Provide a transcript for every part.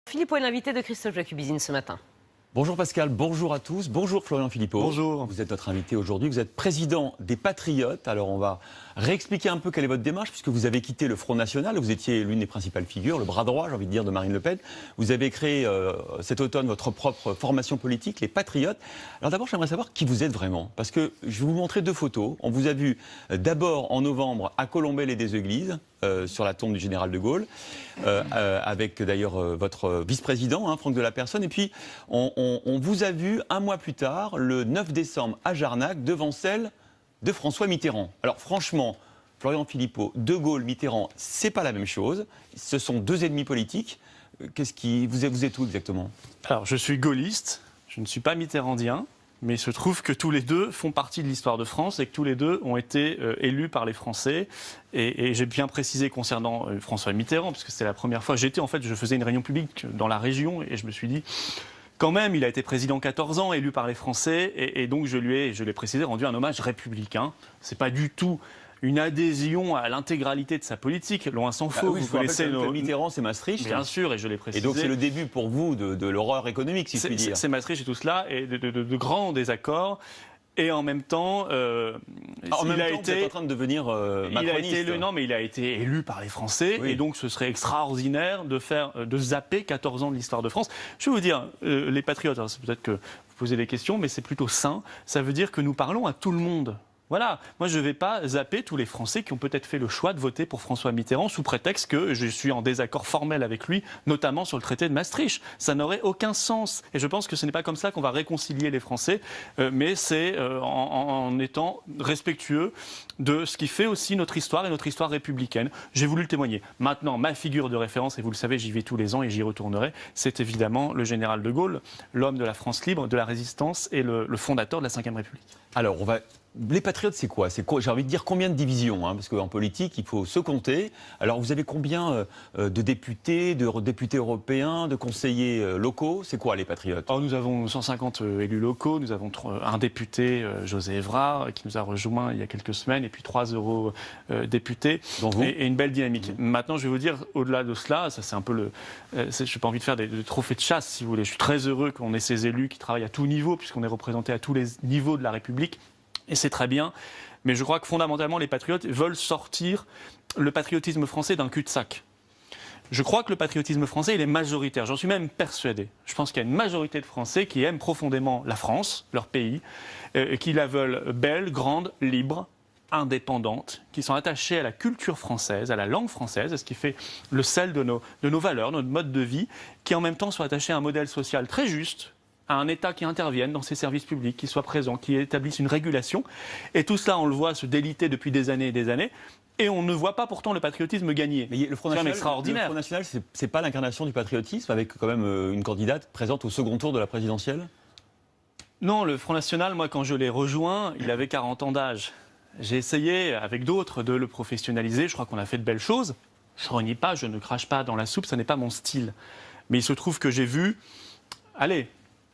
Philippot est l'invité de Christophe Jacubizine ce matin. Bonjour Pascal, bonjour à tous, bonjour Florian Philippot. Bonjour. Vous êtes notre invité aujourd'hui, vous êtes président des Patriotes. Alors on va réexpliquer un peu quelle est votre démarche, puisque vous avez quitté le Front National, vous étiez l'une des principales figures, le bras droit, j'ai envie de dire, de Marine Le Pen. Vous avez créé cet automne votre propre formation politique, les Patriotes. Alors d'abord j'aimerais savoir qui vous êtes vraiment, parce que je vais vous montrer deux photos. On vous a vu d'abord en novembre à Colombey-les-Églises, sur la tombe du général de Gaulle, avec d'ailleurs votre vice-président, Franck de la Personne. Et puis, on vous a vu un mois plus tard, le 9 décembre, à Jarnac, devant celle de François Mitterrand. Alors franchement, Florian Philippot, de Gaulle, Mitterrand, c'est pas la même chose. Ce sont deux ennemis politiques. Vous êtes où exactement? Alors, je suis gaulliste, je ne suis pas mitterrandien. Mais il se trouve que tous les deux font partie de l'histoire de France et que tous les deux ont été élus par les Français. Et j'ai bien précisé concernant François Mitterrand, parce que c'était la première fois. Je faisais une réunion publique dans la région et je me suis dit, quand même, il a été président 14 ans, élu par les Français. Et donc je l'ai précisé, rendu un hommage républicain. C'est pas du tout une adhésion à l'intégralité de sa politique, loin s'en faut. Vous connaissez Mitterrand, c'est Maastricht. Bien sûr, et je l'ai précisé. Et donc c'est le début pour vous de l'horreur économique, si je puis dire. C'est Maastricht et tout cela, et de grands désaccords. Et en même temps, vous êtes en train de devenir macroniste. Il a été élu par les Français, oui. Et donc ce serait extraordinaire de zapper 14 ans de l'histoire de France. Je vais vous dire, les Patriotes, c'est peut-être que vous posez des questions, mais c'est plutôt sain. Ça veut dire que nous parlons à tout le monde. Voilà, moi je ne vais pas zapper tous les Français qui ont peut-être fait le choix de voter pour François Mitterrand sous prétexte que je suis en désaccord formel avec lui, notamment sur le traité de Maastricht. Ça n'aurait aucun sens. Et je pense que ce n'est pas comme ça qu'on va réconcilier les Français, mais c'est en étant respectueux de ce qui fait aussi notre histoire et notre histoire républicaine. J'ai voulu le témoigner. Maintenant, ma figure de référence, et vous le savez, j'y vais tous les ans et j'y retournerai, c'est évidemment le général de Gaulle, l'homme de la France libre, de la résistance et le fondateur de la Ve République. Alors, les Patriotes, c'est quoi? J'ai envie de dire combien de divisions, parce qu'en politique, il faut se compter. Alors, vous avez combien de députés européens, de conseillers locaux? C'est quoi, les Patriotes? Nous avons 150 élus locaux, nous avons un député, José Évrard, qui nous a rejoint il y a quelques semaines, et puis 3 eurodéputés, et une belle dynamique. Maintenant, je vais vous dire, au-delà de cela, ça c'est un peu je n'ai pas envie de faire des trophées de chasse, si vous voulez. Je suis très heureux qu'on ait ces élus qui travaillent à tout niveau, puisqu'on est représenté à tous les niveaux de la République. Et c'est très bien, mais je crois que fondamentalement, les patriotes veulent sortir le patriotisme français d'un cul-de-sac. Je crois que le patriotisme français, il est majoritaire. J'en suis même persuadé. Je pense qu'il y a une majorité de Français qui aiment profondément la France, leur pays, qui la veulent belle, grande, libre, indépendante, qui sont attachés à la culture française, à la langue française, à ce qui fait le sel de nos valeurs, notre mode de vie, qui en même temps sont attachés à un modèle social très juste, à un État qui intervienne dans ses services publics, qui soit présent, qui établisse une régulation. Et tout cela, on le voit se déliter depuis des années et des années. Et on ne voit pas pourtant le patriotisme gagner. Mais le Front National, c'est pas l'incarnation du patriotisme, avec quand même une candidate présente au second tour de la présidentielle? Non, le Front National, moi, quand je l'ai rejoint, il avait 40 ans d'âge. J'ai essayé, avec d'autres, de le professionnaliser. Je crois qu'on a fait de belles choses. Je ne renie pas, je ne crache pas dans la soupe, ça n'est pas mon style. Mais il se trouve que j'ai vu... Allez,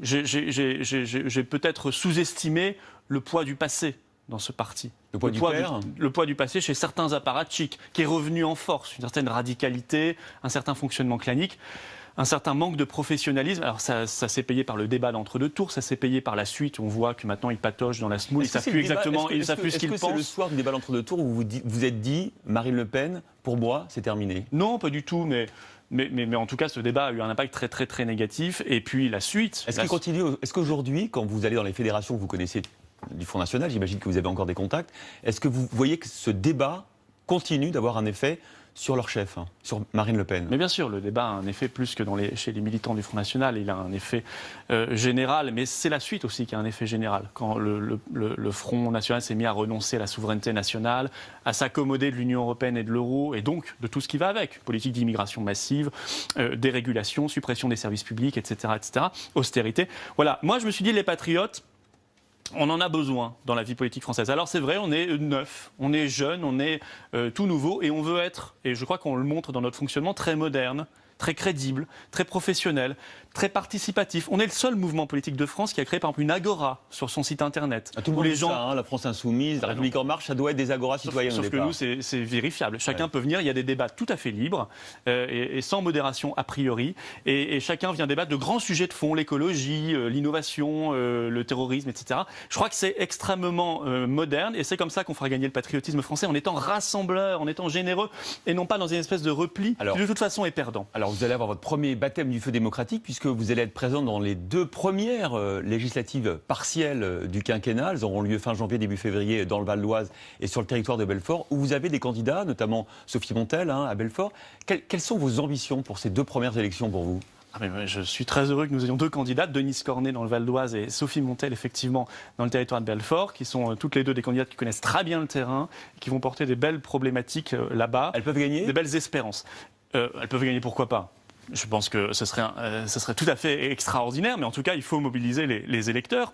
j'ai peut-être sous-estimé le poids du passé dans ce parti. Le poids du passé chez certains apparatchiks, qui est revenu en force, une certaine radicalité, un certain fonctionnement clanique, un certain manque de professionnalisme. Alors ça s'est payé par le débat d'entre-deux tours, ça s'est payé par la suite. On voit que maintenant ils patauchent dans la semoule, ils ne savent plus exactement, ils savent plus ce qu'ils pensent. Est-ce que c'est le soir du débat d'entre-deux tours où vous vous êtes dit Marine Le Pen, pour moi, c'est terminé? Non, pas du tout, mais en tout cas, ce débat a eu un impact très, très, très négatif. Et puis la suite... Est-ce qu'aujourd'hui, quand vous allez dans les fédérations que vous connaissez du Front National, j'imagine que vous avez encore des contacts, est-ce que vous voyez que ce débat continue d'avoir un effet sur leur chef, sur Marine Le Pen? Mais bien sûr, le débat a un effet plus que chez les militants du Front National. Il a un effet général, mais c'est la suite aussi qui a un effet général. Quand le Front National s'est mis à renoncer à la souveraineté nationale, à s'accommoder de l'Union européenne et de l'euro, et donc de tout ce qui va avec, politique d'immigration massive, dérégulation, suppression des services publics, etc., austérité. Voilà, moi je me suis dit, les patriotes, on en a besoin dans la vie politique française. Alors c'est vrai, on est neuf, on est jeune, on est tout nouveau, et on veut être, et je crois qu'on le montre dans notre fonctionnement, très moderne, très crédible, très professionnel, très participatif. On est le seul mouvement politique de France qui a créé par exemple une agora sur son site internet. Tout le monde dit ça, hein, la France insoumise, la République en marche, ça doit être des agoras citoyennes. Sauf que nous, c'est vérifiable. Chacun peut venir, il y a des débats tout à fait libres et sans modération a priori. Et chacun vient débattre de grands sujets de fond, l'écologie, l'innovation, le terrorisme, etc. Je crois que c'est extrêmement moderne et c'est comme ça qu'on fera gagner le patriotisme français, en étant rassembleur, en étant généreux et non pas dans une espèce de repli qui de toute façon est perdant. Alors vous allez avoir votre premier baptême du feu démocratique puisque vous allez être présent dans les 2 premières législatives partielles du quinquennat. Elles auront lieu fin janvier, début février dans le Val d'Oise et sur le territoire de Belfort où vous avez des candidats, notamment Sophie Montel à Belfort. Quelles sont vos ambitions pour ces 2 premières élections pour vous ? Je suis très heureux que nous ayons 2 candidates, Denise Cornet dans le Val d'Oise et Sophie Montel effectivement dans le territoire de Belfort, qui sont toutes les 2 des candidates qui connaissent très bien le terrain, et qui vont porter des belles problématiques là-bas. Elles peuvent gagner ? Des belles espérances. Elles peuvent gagner, pourquoi pas ? Je pense que ce serait tout à fait extraordinaire, mais en tout cas, il faut mobiliser les électeurs.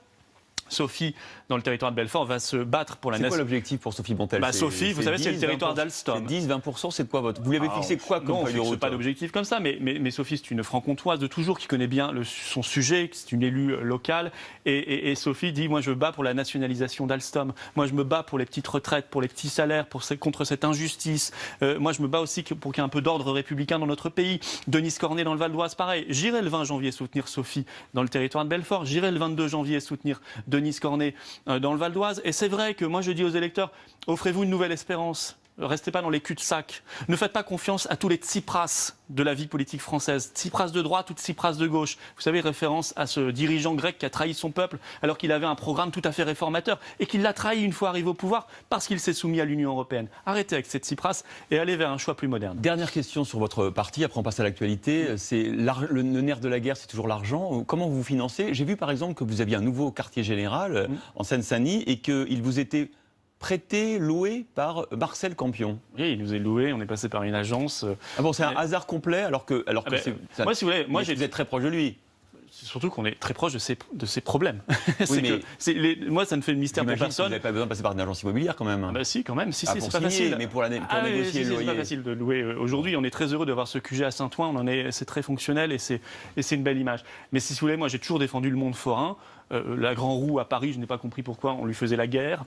Sophie, dans le territoire de Belfort, va se battre pour la nation. C'est quoi l'objectif pour Sophie Montel ? Sophie, vous savez, c'est le territoire d'Alstom. 10-20%, c'est quoi votre... Vous lui avez fixé quoi comme feuille de route ? Non, pas d'objectif comme ça, mais Sophie, c'est une franc-comtoise de toujours qui connaît bien son sujet, c'est une élue locale. Et Sophie dit, moi je me bats pour la nationalisation d'Alstom, moi je me bats pour les petites retraites, pour les petits salaires, contre cette injustice. Moi je me bats aussi pour qu'il y ait un peu d'ordre républicain dans notre pays. Denise Cornet dans le Val d'Oise, pareil. J'irai le 20 janvier soutenir Sophie dans le territoire de Belfort, j'irai le 22 janvier soutenir Denise Cornet dans le Val d'Oise. Et c'est vrai que moi je dis aux électeurs, offrez-vous une nouvelle espérance. Restez pas dans les cul-de-sac. Ne faites pas confiance à tous les Tsipras de la vie politique française. Tsipras de droite ou Tsipras de gauche. Vous savez, référence à ce dirigeant grec qui a trahi son peuple alors qu'il avait un programme tout à fait réformateur et qu'il l'a trahi une fois arrivé au pouvoir parce qu'il s'est soumis à l'Union européenne. Arrêtez avec ces Tsipras et allez vers un choix plus moderne. Dernière question sur votre parti, après on passe à l'actualité. C'est le nerf de la guerre, c'est toujours l'argent. Comment vous vous financez ? J'ai vu par exemple que vous aviez un nouveau quartier général en Seine-Saint-Denis et qu'il vous était prêté, loué par Marcel Campion. Oui, il nous est loué, on est passé par une agence. Ah bon, c'est un hasard complet alors que moi, si vous voulez, vous êtes très proche de lui. C'est surtout qu'on est très proche de ses problèmes. Oui, moi, ça ne fait le mystère pour personne. Vous n'avez pas besoin de passer par une agence immobilière quand même. Si, quand même. Si, c'est pas facile. Mais pour négocier le loyer. C'est pas facile de louer. Aujourd'hui, on est très heureux d'avoir ce QG à Saint-Ouen. C'est très fonctionnel et c'est une belle image. Mais si vous voulez, moi, j'ai toujours défendu le monde forain. La Grand Roue à Paris, je n'ai pas compris pourquoi on lui faisait la guerre.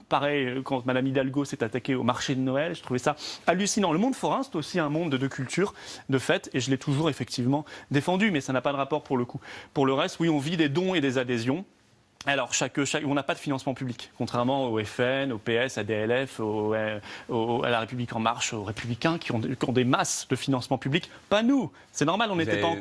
Pareil, quand Madame Hidalgo s'est attaquée au marché de Noël, je trouvais ça hallucinant. Le monde forain, c'est aussi un monde de culture, de fête, et je l'ai toujours effectivement défendu, mais ça n'a pas de rapport pour le coup. Pour le reste, oui, on vit des dons et des adhésions. Alors, on n'a pas de financement public, contrairement au FN, au PS, à DLF, à la République En Marche, aux Républicains qui ont des masses de financement public. Pas nous. C'est normal,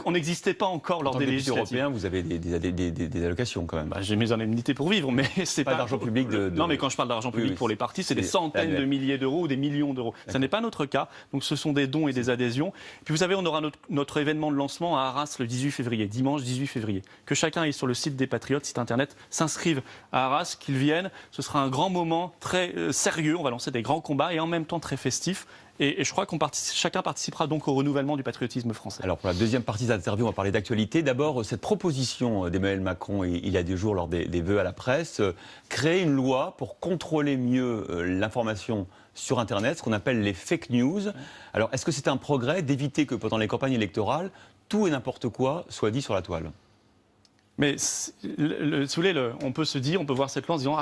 on n'existait pas encore lors des législatives. Européens, vous avez des allocations quand même. J'ai mes indemnités pour vivre, mais c'est pas d'argent public. Non, mais quand je parle d'argent public pour les partis, c'est des centaines de milliers d'euros ou des millions d'euros. Ça n'est pas notre cas. Donc, ce sont des dons et des adhésions. Puis, vous savez, on aura notre événement de lancement à Arras le 18 février, dimanche 18 février. Que chacun aille sur le site des Patriotes, site internet, s'inscrivent à Arras, qu'ils viennent. Ce sera un grand moment très sérieux. On va lancer des grands combats et en même temps très festifs. Et je crois que chacun participera donc au renouvellement du patriotisme français. Alors pour la deuxième partie de l'interview, on va parler d'actualité. D'abord, cette proposition d'Emmanuel Macron, il y a des jours lors des vœux à la presse, créer une loi pour contrôler mieux l'information sur Internet, ce qu'on appelle les fake news. Alors est-ce que c'est un progrès d'éviter que pendant les campagnes électorales, tout et n'importe quoi soit dit sur la toile ? Mais si vous voulez, on peut voir cette loi en se disant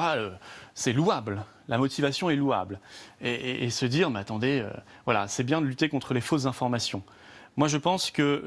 c'est louable, la motivation est louable, et se dire mais attendez, voilà, c'est bien de lutter contre les fausses informations. Moi, je pense que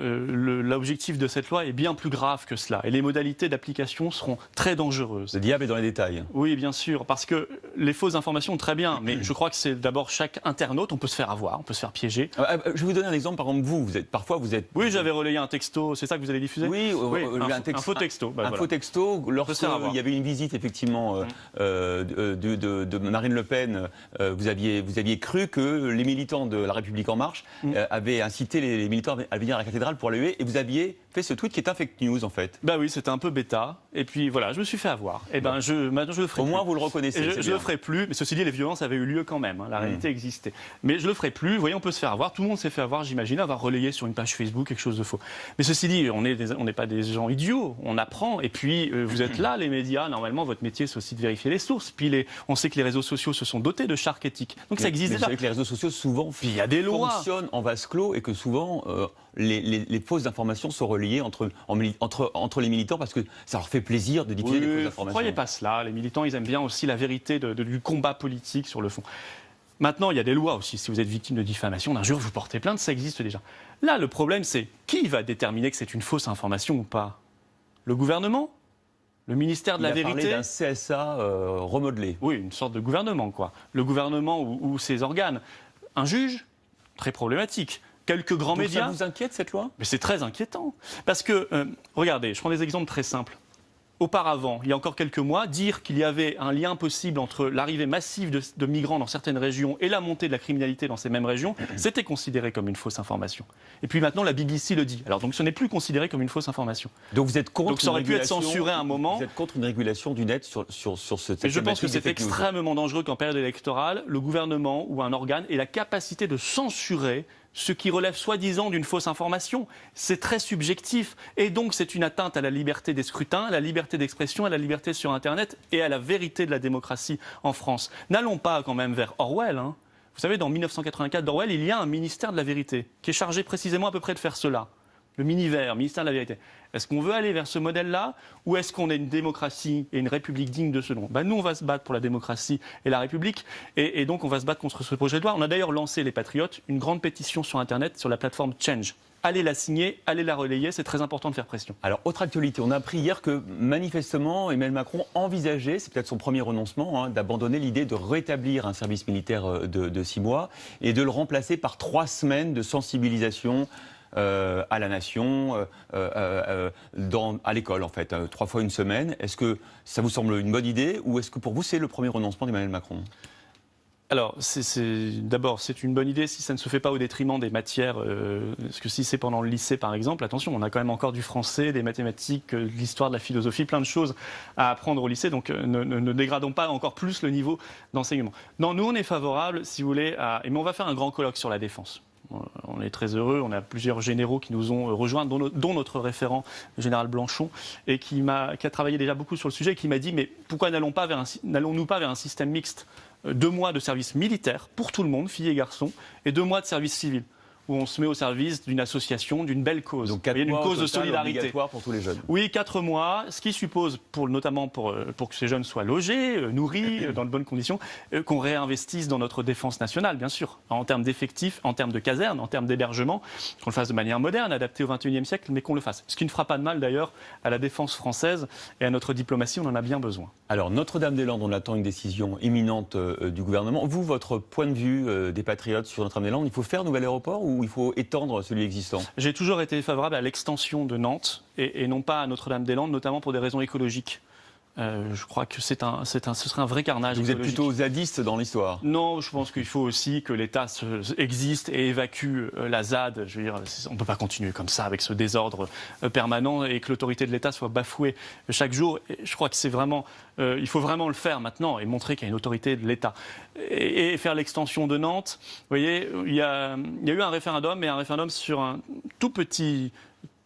l'objectif de cette loi est bien plus grave que cela. Et les modalités d'application seront très dangereuses. Le diable est dans les détails. Oui, bien sûr. Parce que les fausses informations, très bien. Mais je crois que c'est d'abord chaque internaute. On peut se faire avoir, on peut se faire piéger. Je vais vous donner un exemple. Par exemple, parfois vous êtes... Oui, j'avais relayé un texto. C'est ça que vous allez diffuser ? Oui, un faux texto. Un faux texto. Lorsqu'il y avait une visite, effectivement, de Marine Le Pen, vous aviez cru que les militants de La République En Marche avaient incité les militants à venir à la cathédrale pour la huer, et vous aviez fait fait ce tweet qui est un fake news en fait. Bah oui, c'était un peu bêta. Et puis voilà, je me suis fait avoir. Et ben, maintenant je le ferai Au plus. moins vous le reconnaissez. Je le ferai plus. Mais ceci dit, les violences avaient eu lieu quand même. La réalité existait. Mais je le ferai plus. Vous voyez, on peut se faire avoir. Tout le monde s'est fait avoir, j'imagine, avoir relayé sur une page Facebook quelque chose de faux. Mais ceci dit, on n'est pas des gens idiots. On apprend. Et puis vous êtes là, les médias. Normalement, votre métier, c'est aussi de vérifier les sources. Puis on sait que les réseaux sociaux se sont dotés de chartes éthiques. Donc ça existe déjà. Vous savez que les réseaux sociaux souvent Puis il y a des lois. Fonctionnent en vase clos et que souvent les fausses informations sont relayées entre les militants parce que ça leur fait plaisir de diffuser des fausses informations. Ne croyez pas cela. Les militants, ils aiment bien aussi la vérité du combat politique sur le fond. Maintenant, il y a des lois aussi. Si vous êtes victime de diffamation, d'injure, vous portez plainte, ça existe déjà. Là, le problème, c'est qui va déterminer que c'est une fausse information ou pas? Le gouvernement? Le ministère de la Vérité? Il a parlé d'un CSA remodelé. Oui, une sorte de gouvernement, quoi. Le gouvernement ou ses organes. Un juge? Très problématique. Quelques grands médias. Ça vous inquiète, cette loi? Mais c'est très inquiétant. Parce que, regardez, je prends des exemples très simples. Auparavant, il y a encore quelques mois, dire qu'il y avait un lien possible entre l'arrivée massive de migrants dans certaines régions et la montée de la criminalité dans ces mêmes régions, c'était considéré comme une fausse information. Et puis maintenant, la BBC le dit. Alors donc ce n'est plus considéré comme une fausse information. Donc vous êtes contre donc ça aurait pu être censuré à un moment. Vous êtes contre une régulation du net sur ce Et je pense que c'est extrêmement dangereux qu'en période électorale, le gouvernement ou un organe ait la capacité de censurer ce qui relève soi-disant d'une fausse information. C'est très subjectif. Et donc, c'est une atteinte à la liberté des scrutins, à la liberté d'expression, à la liberté sur Internet et à la vérité de la démocratie en France. N'allons pas quand même vers Orwell. Vous savez, dans 1984 d'Orwell, il y a un ministère de la vérité qui est chargé précisément à peu près de faire cela. Le Miniver, ministère de la Vérité. Est-ce qu'on veut aller vers ce modèle-là ou est-ce qu'on est une démocratie et une république digne de ce nom? Nous, on va se battre pour la démocratie et la république et donc on va se battre contre ce projet de loi. On a d'ailleurs lancé, les Patriotes, une grande pétition sur Internet sur la plateforme Change. Allez la signer, allez la relayer, c'est très important de faire pression. Alors, autre actualité, on a appris hier que manifestement, Emmanuel Macron envisageait, c'est peut-être son premier renoncement, d'abandonner l'idée de rétablir un service militaire de 6 mois et de le remplacer par 3 semaines de sensibilisation à la nation, à l'école en fait, 3 fois une semaine. Est-ce que ça vous semble une bonne idée ou est-ce que pour vous c'est le premier renoncement d'Emmanuel Macron? Alors, d'abord, c'est une bonne idée si ça ne se fait pas au détriment des matières. Parce que si c'est pendant le lycée, par exemple, attention, on a quand même encore du français, des mathématiques, de l'histoire, de la philosophie, plein de choses à apprendre au lycée. Donc, ne dégradons pas encore plus le niveau d'enseignement. Non, nous, on est favorable, si vous voulez, mais on va faire un grand colloque sur la défense. On est très heureux, on a plusieurs généraux qui nous ont rejoints, dont notre référent, le général Blanchon, et qui a travaillé déjà beaucoup sur le sujet, et qui m'a dit, mais pourquoi n'allons-nous pas vers un système mixte? 2 mois de service militaire pour tout le monde, filles et garçons, et 2 mois de service civil, où on se met au service d'une association, d'une belle cause. Donc 4 mois une cause de solidarité. Obligatoire pour tous les jeunes. Oui, 4 mois, ce qui suppose, notamment pour que ces jeunes soient logés, nourris, dans de bonnes conditions, qu'on réinvestisse dans notre défense nationale, bien sûr, en termes d'effectifs, en termes de casernes, en termes d'hébergement, qu'on le fasse de manière moderne, adaptée au XXIe siècle, mais qu'on le fasse. Ce qui ne fera pas de mal d'ailleurs à la défense française et à notre diplomatie, on en a bien besoin. Alors, Notre-Dame-des-Landes, on attend une décision imminente du gouvernement. Vous, votre point de vue des Patriotes sur Notre-Dame-des-Landes, il faut faire un nouvel aéroport ou il faut étendre celui existant? J'ai toujours été favorable à l'extension de Nantes et non pas à Notre-Dame-des-Landes, notamment pour des raisons écologiques. Je crois que ce serait un vrai carnage. Vous êtes plutôt zadiste dans l'histoire? Non, je pense qu'il faut aussi que l'État existe et évacue la ZAD. Je veux dire, on ne peut pas continuer comme ça avec ce désordre permanent et que l'autorité de l'État soit bafouée chaque jour. Et je crois que c'est vraiment, il faut vraiment le faire maintenant et montrer qu'il y a une autorité de l'État. Et faire l'extension de Nantes, vous voyez, il y a eu un référendum, mais un référendum sur un tout petit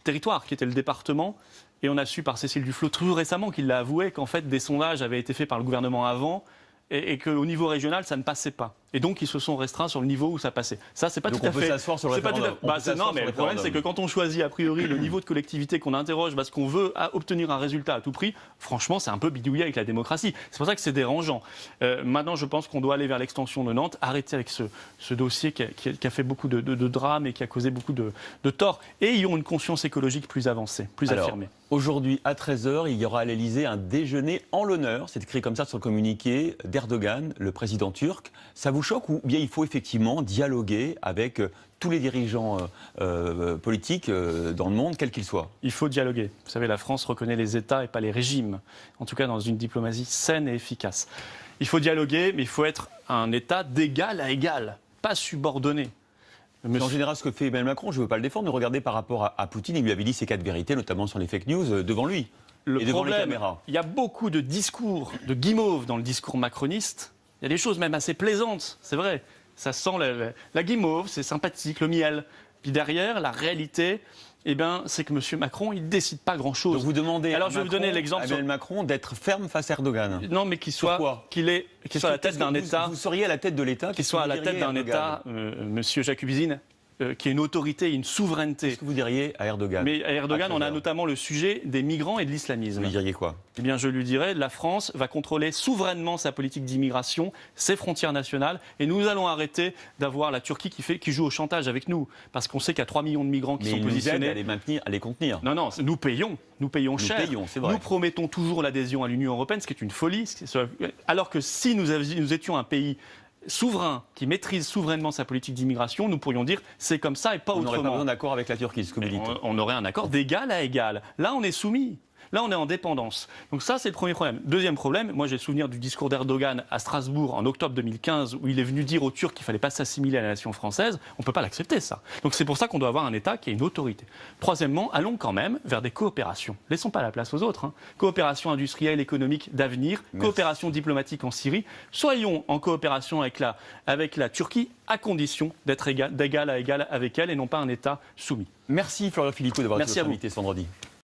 territoire qui était le département. Et on a su par Cécile Duflot tout récemment qu'il l'a avoué qu'en fait des sondages avaient été faits par le gouvernement avant et qu'au niveau régional ça ne passait pas. Et donc ils se sont restreints sur le niveau où ça passait. Ça c'est pas donc tout à fait. On peut s'asseoir sur le référendum. Non, mais le problème c'est que quand on choisit a priori le niveau de collectivité qu'on interroge parce qu'on veut obtenir un résultat à tout prix, franchement c'est un peu bidouillé avec la démocratie. C'est pour ça que c'est dérangeant. Maintenant je pense qu'on doit aller vers l'extension de Nantes, arrêter avec ce dossier qui a fait beaucoup de drames et qui a causé beaucoup de torts. Et ayons une conscience écologique plus avancée, plus affirmée. Aujourd'hui, à 13h, il y aura à l'Elysée un déjeuner en l'honneur, c'est écrit comme ça sur le communiqué, d'Erdogan, le président turc. Ça vous choque ou bien il faut effectivement dialoguer avec tous les dirigeants politiques dans le monde, quels qu'ils soient? Il faut dialoguer. Vous savez, la France reconnaît les États et pas les régimes, en tout cas dans une diplomatie saine et efficace. Il faut dialoguer, mais il faut être un État d'égal à égal, pas subordonné. En général, ce que fait Emmanuel Macron, je ne veux pas le défendre, mais regardez par rapport à Poutine, il lui avait dit ces 4 vérités, notamment sur les fake news, devant lui et devant les caméras. Il y a beaucoup de discours, de guimauve dans le discours macroniste. Il y a des choses même assez plaisantes, c'est vrai. Ça sent la guimauve, c'est sympathique, le miel. Puis derrière, la réalité, c'est que M. Macron, il ne décide pas grand-chose. Donc vous demandez Alors, je vais vous donner l'exemple Emmanuel Macron d'être ferme face à Erdogan. Non, mais qu'il soit à la tête d'un État. Vous seriez à la tête de l'État. Qu'il soit à la tête d'un État, M. Jakubizine, qui est une autorité, une souveraineté. Qu'est-ce que vous diriez à Erdogan? Mais à Erdogan, on a notamment le sujet des migrants et de l'islamisme. Vous lui diriez quoi? Eh bien, je lui dirais, la France va contrôler souverainement sa politique d'immigration, ses frontières nationales, et nous allons arrêter d'avoir la Turquie qui joue au chantage avec nous, parce qu'on sait qu'il y a 3 millions de migrants qui sont positionnés. Mais nous aide à les contenir. Non, nous payons cher. C'est vrai. Nous promettons toujours l'adhésion à l'Union européenne, ce qui est une folie. Alors que si nous étions un pays souverain, qui maîtrise souverainement sa politique d'immigration, nous pourrions dire c'est comme ça et pas autrement. On n'aurait pas besoin d'accord avec la Turquie, ce que vous dites. On aurait un accord d'égal à égal. Là, on est soumis. Là, on est en dépendance. Donc ça, c'est le premier problème. Deuxième problème, moi j'ai le souvenir du discours d'Erdogan à Strasbourg en octobre 2015 où il est venu dire aux Turcs qu'il ne fallait pas s'assimiler à la nation française. On ne peut pas l'accepter, ça. Donc c'est pour ça qu'on doit avoir un État qui a une autorité. Troisièmement, allons quand même vers des coopérations. Laissons pas la place aux autres. Coopération industrielle, économique, d'avenir, coopération diplomatique en Syrie. Soyons en coopération avec la Turquie à condition d'être d'égal à égal avec elle et non pas un État soumis. Merci Florian Philippot d'avoir été notre invité ce vendredi.